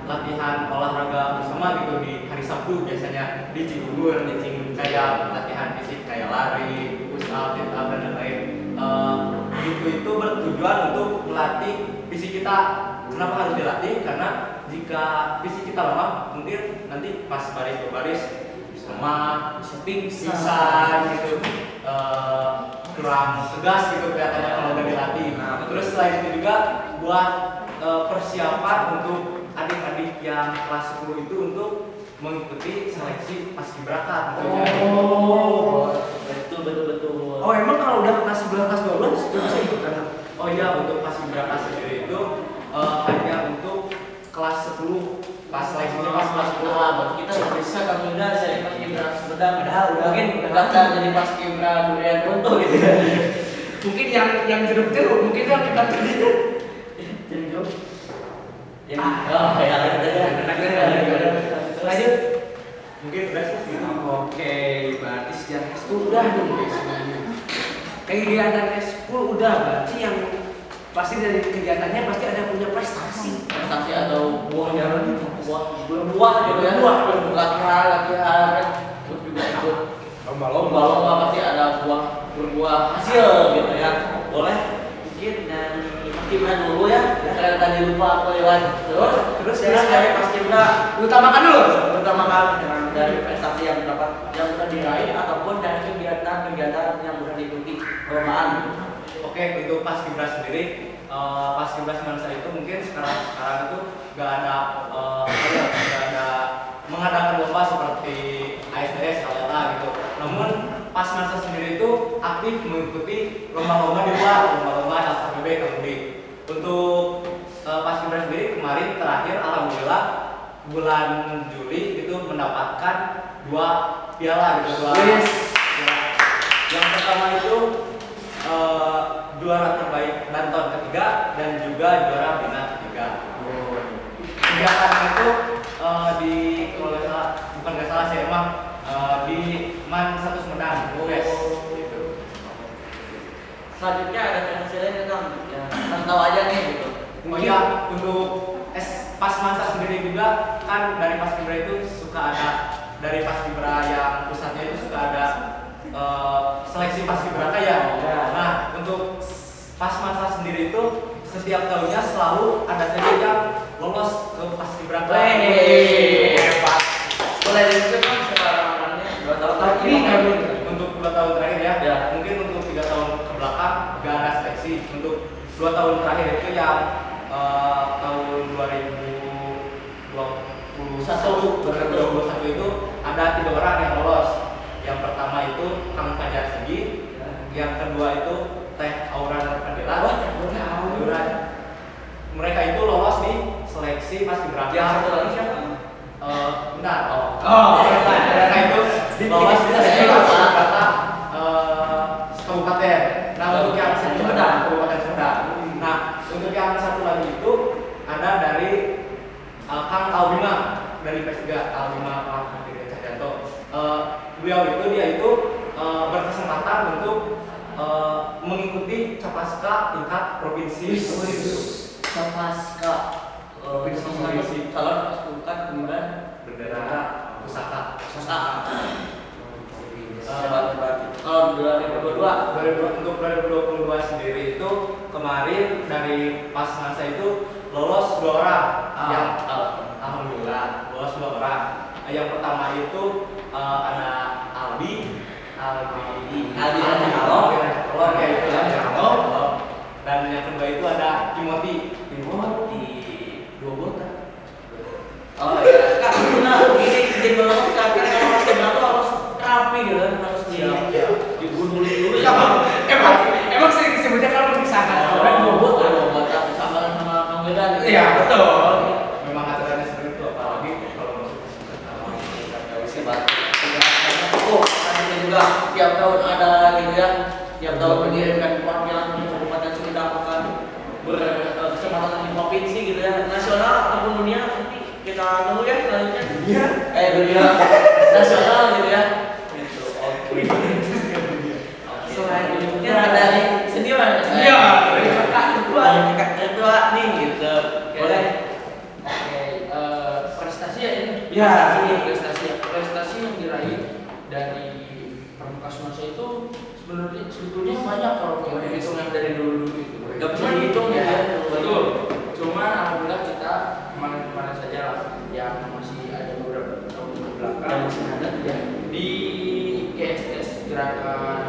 latihan olahraga bersama gitu di hari Sabtu biasanya di Cibubur, kayak latihan fisik kayak lari, push up, sit up, dan lain-lain. Itu bertujuan untuk melatih fisik kita. Kenapa harus dilatih? Karena jika fisik kita lemah, mungkin nanti pas baris berbaris lemah, Bisa pingsan. pingsan gitu, kurang tegas gitu kelihatannya kalau udah dilatih. Nah, Terus selain itu juga buat persiapan untuk adik-adik yang kelas 10 itu untuk mengikuti seleksi paskibraka tentunya. Oh. betul. Oh, emang kalau udah kelas 11 kelas 12 itu bisa ikut kan? Oh iya, untuk paskibraka sendiri itu hanya untuk kelas 10 pas seleksinya pas kelas 10. Berarti kita nggak bisa kamu udah dari paskibra Sumedang. Padahal udah Mungkin daftar jadi paskibra durian runtuh gitu ya. Mungkin yang jeruk-jeruk, mungkin yang kita Jeruk. Ya. Ah. Oh ya lanjut. Mungkin udah sih gitu. Oke, berarti sejarah eskul udah dong guys semuanya. Kegiatan eskul udah, berarti yang pasti dari kegiatannya pasti ada punya prestasi. Prestasi atau buah gitu ya. Buah. Latihan terus juga ikut lomba pasti ada berbuah hasil gitu ya. Boleh mungkin dari paskibra dulu ya. Karena tadi lupa aku lewat terus sekarang dari paskibra Utamakan dulu. dari prestasi yang sudah diraih ataupun dari kegiatan yang sudah diikuti perlombaan. Oke, untuk paskibra sendiri, paskibra Semansa itu mungkin sekarang itu nggak ada mengadakan lomba seperti ASDS, LLA gitu. Namun pas Semansa sendiri itu aktif mengikuti lomba-lomba di luar, lomba-lomba LKPB Kamudi. Untuk paskibra sendiri kemarin terakhir alhamdulillah bulan Juli itu mendapatkan 2 piala gitu. Yang pertama itu juara terbaik Danton ketiga dan juga juara Bina ketiga. Kegiatannya itu di kalau nggak salah sih emang di Man 1 Sumedang, guys. Gitu. Selanjutnya ada prestasi lain kan? Ya, kan tahu aja nih gitu. Oh iya, untuk pas masa sendiri juga kan dari paskibra itu suka ada dari paskibra yang pusatnya itu suka ada seleksi paskibraka ya. Nah, untuk pas masa sendiri itu setiap tahunnya selalu ada saja yang lolos ke paskibraka. Hebat. Boleh disebutkan sekarang orangnya 2 tahun lagi. Untuk 2 tahun terakhir ya. Ya. Mungkin untuk 3 tahun ke belakang nggak ada seleksi. Untuk 2 tahun terakhir itu yang tahun 2021 itu ada 3 orang yang lolos. Yang pertama itu Kang Fajar Segi, yang kedua itu Teh Aura Nurfadila. Mereka itu lolos di seleksi paskibraka. Yang satu lagi siapa? Benar. Mereka itu lolos di seleksi paskibraka kabupaten. Nah, untuk yang kabupaten Sumedang. Nah, untuk yang satu lagi itu ada dari Kang Albima dari PS3, Albima Pak Cahyanto. beliau itu dia itu berkesempatan untuk mengikuti capaska tingkat provinsi. Capaska Provinsi. calon pasukan kemudian Bendera pusaka. Kalau 2022 Untuk 2022 sendiri itu kemarin dari pasangan saya itu lolos 2 orang. Yang alhamdulillah lolos 2 orang. Yang pertama itu ada Aldi dan yang kedua itu ada Timothy 2 botak. Oh ya, kan benar ini izin banget kan karena kalau kita tuh harus rapi gitu kan, harus dibunuh dulu. Emang sering disebutnya kalau misalkan orang buat sama Kang Medan. Iya betul. Memang aturannya seperti itu, apalagi kalau masuk Nanti juga tiap tahun ada gitu ya, tiap tahun mengirimkan perwakilan untuk Kabupaten Sumedang akan berkesempatan di provinsi gitu ya, nasional ataupun dunia. Nanti kita tunggu ya selanjutnya. Dunia nasional gitu ya. Selanjutnya dari senior. Iya. Kakak ketua nih gitu. Boleh. Prestasi ya ini. Ya. Prestasi yang diraih dari pramuka semasa itu sebetulnya banyak kalau menghitung yang dari dulu itu. Gak bisa dihitung ya. Betul. Cuma alhamdulillah kita kemarin saja lah yang masih ada beberapa tahun belakang Yang masih ada ya di GSS gerakan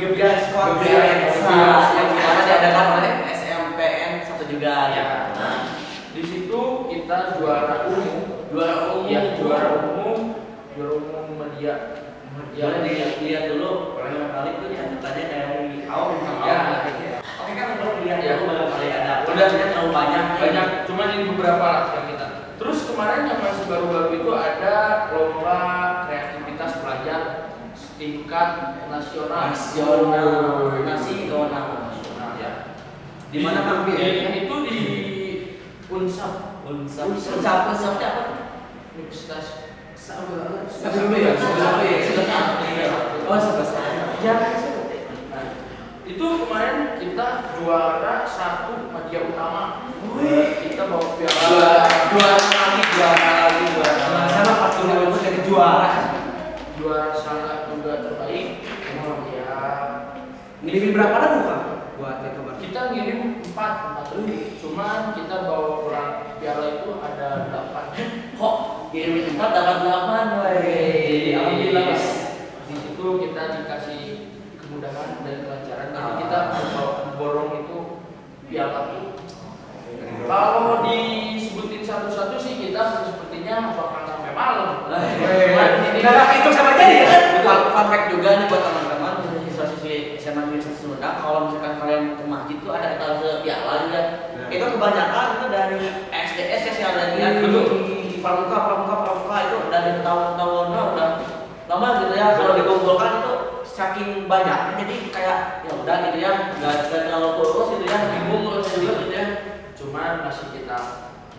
Gebiar Squad yang dimana diadakan oleh SMPN 1 juga ya. Di situ kita juara umum media. Boleh dilihat dulu pertama kali itu catatannya dari awal Ya. Oke kan belum dilihat Ya. dulu barangkali ada. Udah terlalu banyak. cuman ini beberapa lah yang kita. Terus kemarin yang masih baru-baru itu ada lomba kreativitas pelajar tingkat nasional. Nasional Ya. Di mana tampil? Itu di Unsap. Unsap apa? Universitas itu kemarin kita juara 1 media utama. Kita bawa piala. Juara lagi. Sama 40 jadi juara. Juara sangat juga terbaik. Ya. Ngirim berapa lagu Kang? Buat itu Bang. Kita ngirim 4 cuman kita bawa pulang piala itu ada 8. Kok kirim 4 dapat 8? Alhamdulillah. Di situ kita dikasih kemudahan dan kelancaran. Jadi kita borong itu piala itu. Kalau disebutin satu-satu sih kita sepertinya bakal sampai malam. Itu sama jadi ya kan? Fun fact juga nih buat teman-teman siswa-siswi SMA Negeri Sumedang, kalau misalkan kalian ke masjid tuh ada etalase piala juga. Itu kebanyakan itu dari SDS ya sih ada di pramuka itu dari tahun-tahun udah lama gitu ya. Kalau dikumpulkan itu saking banyaknya jadi kayak ya udah gitu ya, nggak terlalu kurus gitu ya, bingung ngurusnya juga gitu ya. Cuman masih kita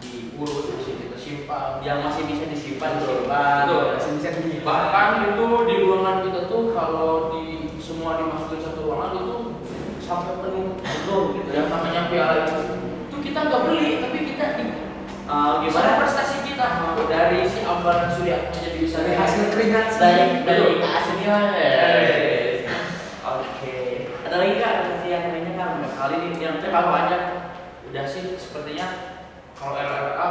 diurus, masih kita simpan. Yang masih bisa disimpan Betul. masih bisa disimpan. Bahkan itu di ruangan kita tuh kalau semua dimasukin satu ruangan itu sampai penuh gitu ya, namanya piala itu kita nggak beli tapi kita Gimana prestasi kita dari si Ambar Surya menjadi bisa Dari hasil keringat dari senior. Oke. Ada lagi nggak prestasi yang lainnya kan? Kali ini yang Kalau banyak udah sih sepertinya kalau LLA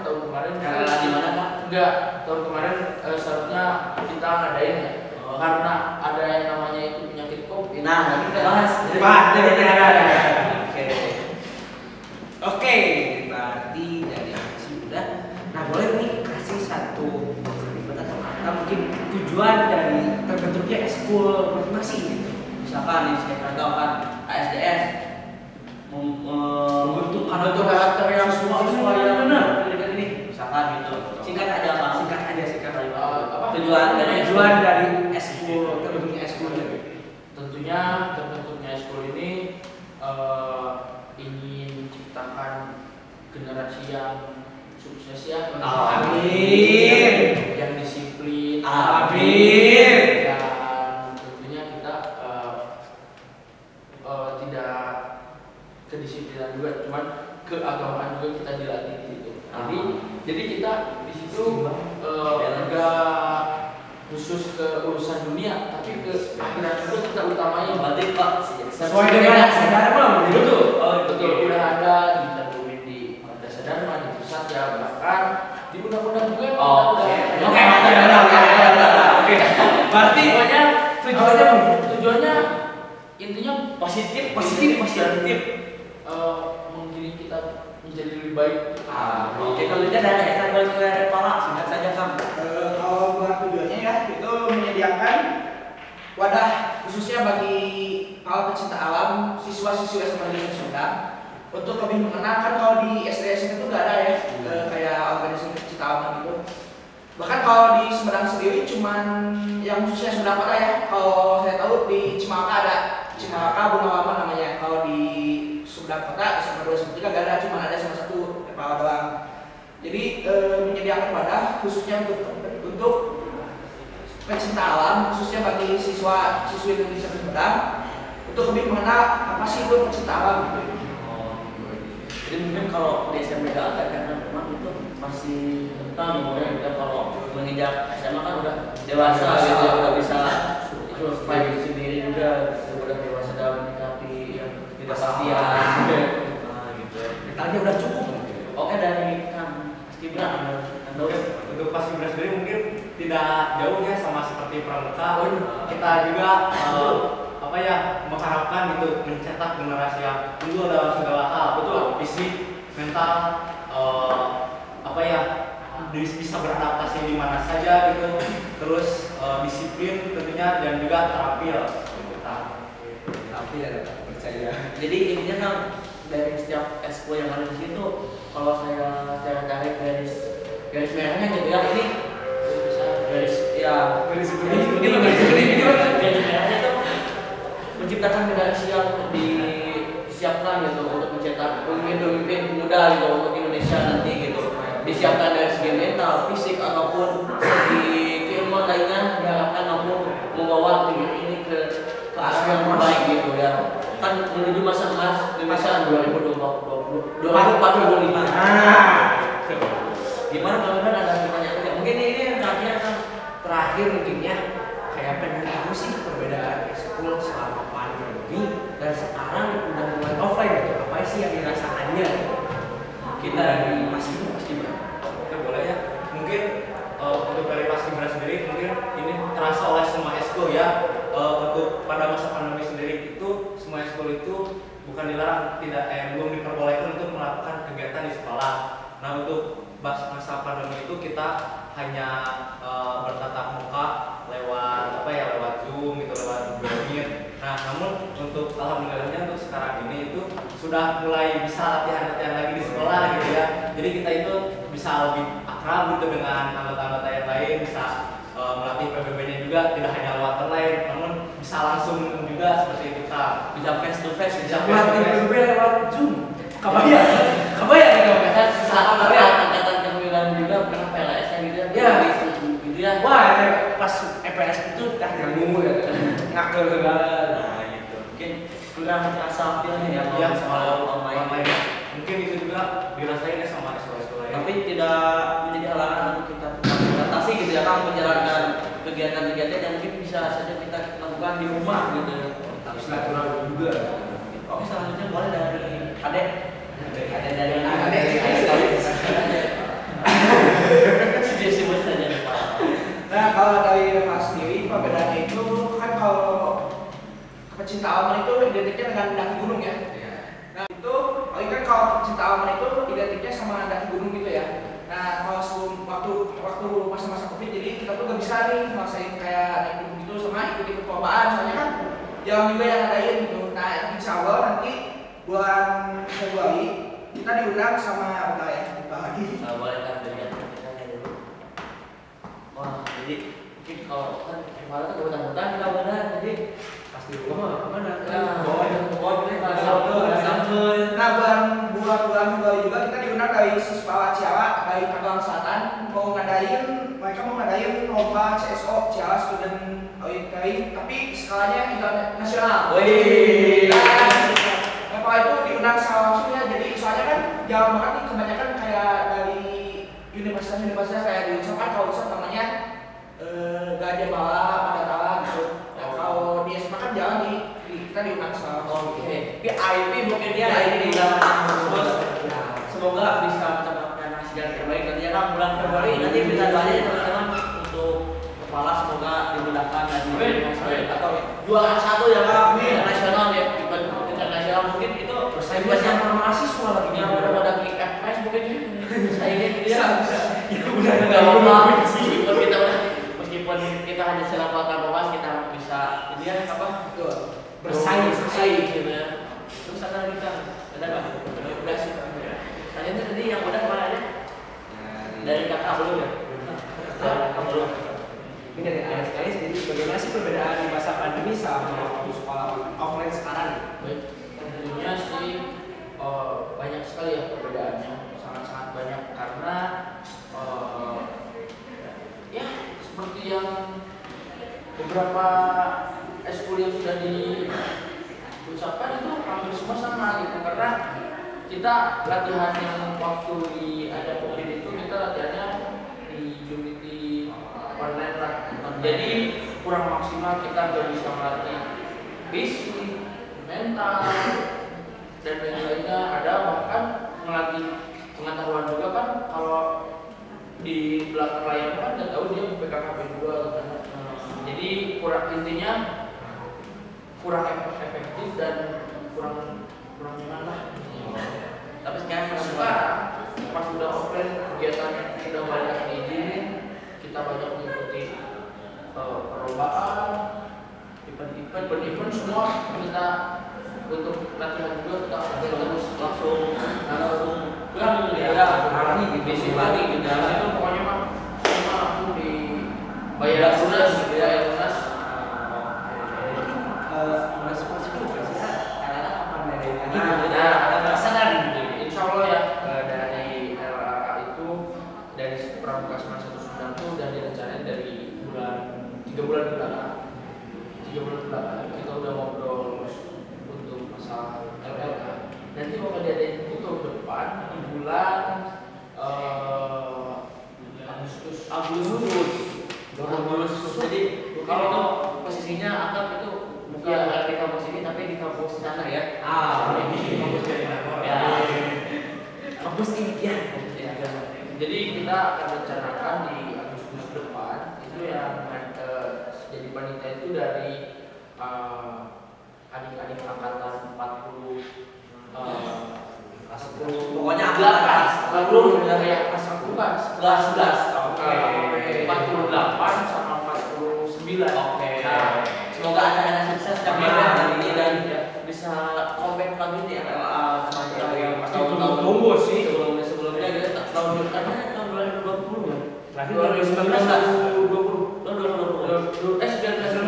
tahun kemarin LLA di mana Kak? Enggak, tahun kemarin seharusnya kita ngadain ya. Karena ada yang namanya itu penyakit COVID. Nah, nanti kita bahas. Oke, berarti dari aksi udah. Nah, boleh nih kasih satu kalimat atau kata mungkin tujuan dari terbentuknya eskul masing-masing gitu. Misalkan nih saya contohkan ASDS Membentuk karakter yang sesuai yang benar. ini. Misalkan gitu. Singkat aja Pak. Singkat aja. Apa? Tujuan dari eskul terbentuknya eskul. Tentunya terbentuknya eskul ini ingin menciptakan generasi yang sukses ya. Amin. Yang disiplin. Amin. Dan tentunya kita tidak kedisiplinan juga, cuman keagamaan juga kita dilatih gitu. Jadi kita di situ enggak khusus ke urusan dunia, tapi ke akhirat itu kita utamain. Berarti Pak Sesuai dengan Dharma, Betul. Oh, Betul. Udah ada dicantumin di Dasar Dharma, di pusat ya, bahkan di undang-undang juga. Oke. Berarti tujuannya intinya positif. menggiring kita menjadi lebih baik. Oke, kalau itu dari ekstrakurikuler Pala, singkat saja Kang. Kalau buat tujuannya ya itu menyediakan wadah khususnya bagi para pecinta alam, siswa-siswi SMA Negeri Sumedang untuk lebih mengenal. Kan kalau di SD SMP itu nggak ada ya kayak organisasi pecinta alam gitu. Bahkan kalau di Sumedang sendiri cuman yang khususnya Sumedang Kota ya. Kalau saya tahu di Cimaka ada Bunawama namanya. Kalau di Sumedang Kota SMA 2 SMA 3 nggak ada, cuma ada sama satu kepala doang. Jadi menyediakan wadah khususnya untuk pecinta alam, khususnya bagi siswa-siswi Indonesia Sumedang untuk lebih mengenal apa sih itu pecinta alam gitu. Jadi mungkin kalau di SMP gak ada karena memang itu masih tentang umurnya kita kalau menginjak SMA kan udah dewasa gitu, udah bisa survive sendiri juga, udah dewasa dalam menyikapi yang tidak pastian. Gitu. mentalnya udah cukup. Oke, dari Kang Gibran, Untuk pas Gibran sendiri mungkin tidak jauh ya sama seperti Pramuka. Kita juga mengharapkan gitu mencetak generasi yang unggul dalam segala hal. Betul. Fisik, mental, bisa beradaptasi di mana saja gitu. Terus disiplin tentunya dan juga terampil. Tapi ya percaya. jadi intinya kan dari setiap expo yang ada di situ, kalau saya tarik garis merahnya gitu ya, ini garis merahnya tuh menciptakan generasi yang disiapkan gitu untuk mencetak pemimpin muda gitu untuk Indonesia nanti gitu. Disiapkan dari segi mental, fisik ataupun segi keilmuan lainnya diharapkan mampu membawa negeri ini ke arah yang baik gitu ya. Kan menuju masa emas Indonesia 2045. Gimana kalau ada pertanyaan? Mungkin ini yang Terakhir mungkinnya kayak pengen tahu sih perbedaan ekskul selama pandemi dan sekarang udah mulai offline gitu. Apa sih yang dirasakannya? Kita dari Mas Gibran. Oke, boleh ya. Mungkin untuk dari Mas Gibran sendiri mungkin ini terasa oleh semua ekskul ya. Untuk pada masa pandemi sendiri itu semua ekskul itu bukan dilarang, belum diperbolehkan untuk melakukan kegiatan di sekolah. Nah, untuk masa pandemi itu kita hanya bertatap muka lewat Zoom gitu, lewat Google Meet. Nah, namun untuk alhamdulillahnya untuk sekarang ini itu sudah mulai bisa latihan lagi di sekolah gitu ya. Jadi kita itu bisa lebih akrab gitu dengan anggota-anggota yang lain, bisa melatih PBB-nya juga tidak hanya lewat online, namun bisa langsung juga seperti itu Kak. bisa face to face, bisa Melatih PBB lewat Zoom. Kebayang gitu. kan angkatan kemilan juga pernah PLS gitu Ya. gitu ya. Wah, pas EPS itu kita ngomong ya. Ngakel segala. Nah gitu, mungkin kurang terasa feelnya ya Ya, kalau soal online. online. Mungkin itu juga dirasain ya sama sekolah-sekolah ya. Tapi tidak menjadi halangan untuk kita adaptasi gitu ya, Kang, menjalankan kegiatan-kegiatan yang mungkin bisa saja kita lakukan di rumah gitu. Tapi silaturahmi juga. Oke, selanjutnya boleh dari Adek. Dari sebut saja Pak. Nah, kalau dari Mas sendiri perbedaannya itu kan kalau pecinta alam itu identiknya dengan mendaki gunung ya. Nah, itu paling kan kalau pecinta alam itu identiknya sama mendaki gunung gitu ya. Nah, kalau sebelum waktu masa-masa Covid, jadi kita tuh gak bisa nih ngerasain kayak naik gunung gitu sama ikut perlombaan, soalnya kan yang juga yang ngadain gitu. Nah, insya Allah nanti bulan Februari kita diundang sama buka lagi. Boleh kan ceritanya dulu. Wah, jadi mungkin kalau kan kemarin kan hutan-hutan kita benar, jadi Pasti rumah mana? Nah, bulan Februari juga kita diundang dari siswa Ciawa, dari lomba CSO Ciala Student Oikai tapi skalanya internasional. Wih. Apa itu diundang secara langsung ya, jadi soalnya kan jarang banget nih, kebanyakan kayak dari universitas kayak di Unsur kan, kalau Unsur namanya gak ada bala pada tala gitu. Nah, kalau di SMA kan jarang kita diundang secara langsung. Oke. VIP mungkin dia VIP terus semoga bisa mendapatkan hasil yang terbaik nanti ya bulan Februari. Nanti minta doanya ya teman-teman untuk kepala, semoga dimudahkan dan atau juara satu ya Kak nasional ya, event internasional mungkin itu Persaingan mahasiswa lagi yang udah pada klik FPS mungkin saya ini dia udah nggak apa-apa meskipun kita hanya selapatan lolos kita bisa ini ya apa bersaing gitu ya. Terus ada lagi Kang, ada nggak? Udah sih. Tanya tadi yang udah kemana aja? Dari kakak belum ya? Kakak belum. Ini dari ASKS, jadi bagaimana sih perbedaan di masa pandemi sama waktu sekolah offline sekarang? Baik, tentunya sih banyak sekali ya perbedaannya, sangat-sangat banyak karena ya seperti yang beberapa eskul yang sudah diucapkan itu hampir semua sama gitu, karena kita latihan yang waktu di ada COVID itu kita latihannya di Unity online lah, jadi kurang maksimal, kita nggak bisa melatih fisik, mental dan lain-lainnya. Ada bahkan melatih pengetahuan juga kan, kalau di belakang layar kan nggak tahu dia pegang HP juga kan. Jadi kurang, intinya kurang efektif dan kurang nyaman lah. Tapi sekarang Pas udah offline, kegiatan sudah banyak diizinin, kita banyak mengikuti perlombaan, event semua kita untuk latihan juga kita terus langsung alami gitu basic lagi gitu. Itu pokoknya mah semua langsung dibayar lunas, dibayar lunas. Insya Allah ya dari LAA itu dari Pramuka 919 itu dan direncanain dari 3 bulan belakang kita udah ngobrol untuk masalah LLA. Nanti bakal diadain itu depan di bulan Agustus. Jadi kalau posisinya akap itu bukan di kampus ini tapi di kampus sana ya. Ini kampus dari Ya. kampus ini ya. Jadi kita akan rencanakan di Agustus depan itu yang jadi panitia itu dari adik-adik angkatan 40 Pokoknya 40 ya kelas aku kan 11 Oke. 48 sama 49. Oke. Nah, Semoga acara sukses dan hari ini dan bisa comeback lagi di LLA semacam yang Pasti tunggu sih. sebelumnya gitu tahun 2020 ya. Terakhir 2019 2020 19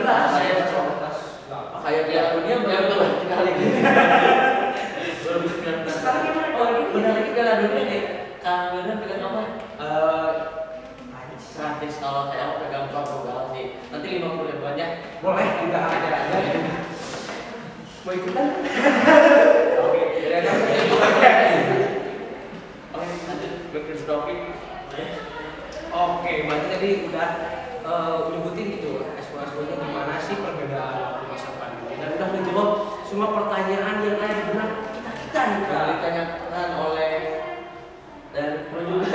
saya kayak Piala Dunia baru kali ini. 2019 sekarang gimana? Oh ini benar lagi Piala Dunia nih. Kang Wildan pegang apa? Gratis kalau saya mau pegang Portugal sih. Nanti 50 ribuannya. Boleh kita ajar aja. Mau ikutan? Oke, lanjut ke topik. Oke, berarti tadi udah nyebutin itu eskul-eskulnya gimana sih perbedaan waktu masa pandemi dan udah menjawab semua pertanyaan yang ada di benak kita nih. Yang ditanyakan oleh dan juga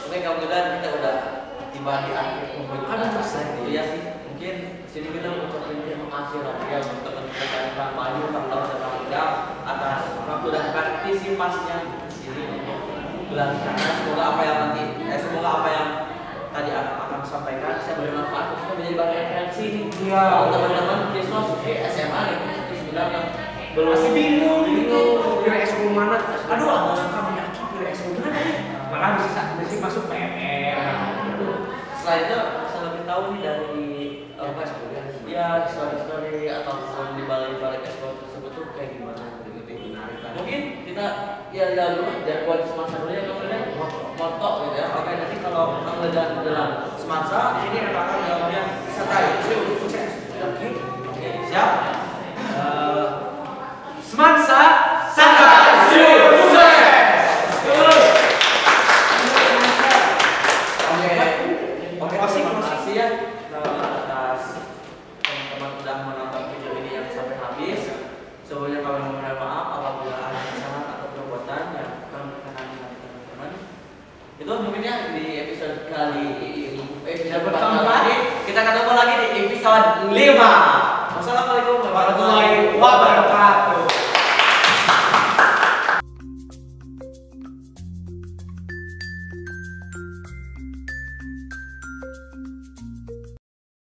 Oke, kemudian kita udah tiba di akhir pembicaraan. Iya sih, mungkin sini kita mengucapkan terima kasih lagi ya untuk teman-teman yang telah maju Kang Jam atas waktu dan partisipasinya di sini untuk melaksanakan. Semoga apa yang tadi akan disampaikan bisa bermanfaat, khususnya menjadi bahan referensi nih. Iya. Teman-teman siswa SMA nih, yang belum Masih bingung gitu. Pilih eskul mana? Aduh, aku suka yakin pilih eskul mana nih? Malah bisa masuk PMR. Setelah itu bisa lebih tahu nih dari ya story ataupun di balik ekspor tersebut tuh kayak gimana gitu menarik. Mungkin kita ya dulu jangan buat semasa dulu ya kemudian moto gitu ya organisasi penggeledahan dalam Semansa. Ini rekan jawabnya Satai. Sukses. Oke, siap. Semansa Santai, sukses. Oke, terima kasih ya atas teman-teman sudah menonton video ini yang sampai habis. Sebelumnya kami mohon maaf apabila ada kesalahan atau perbuatan yang kami berkenan dengan teman-teman. Itu mungkinnya di episode kali ini. Episode pertama ini kita ketemu lagi di episode 5. Wassalamualaikum warahmatullahi wabarakatuh.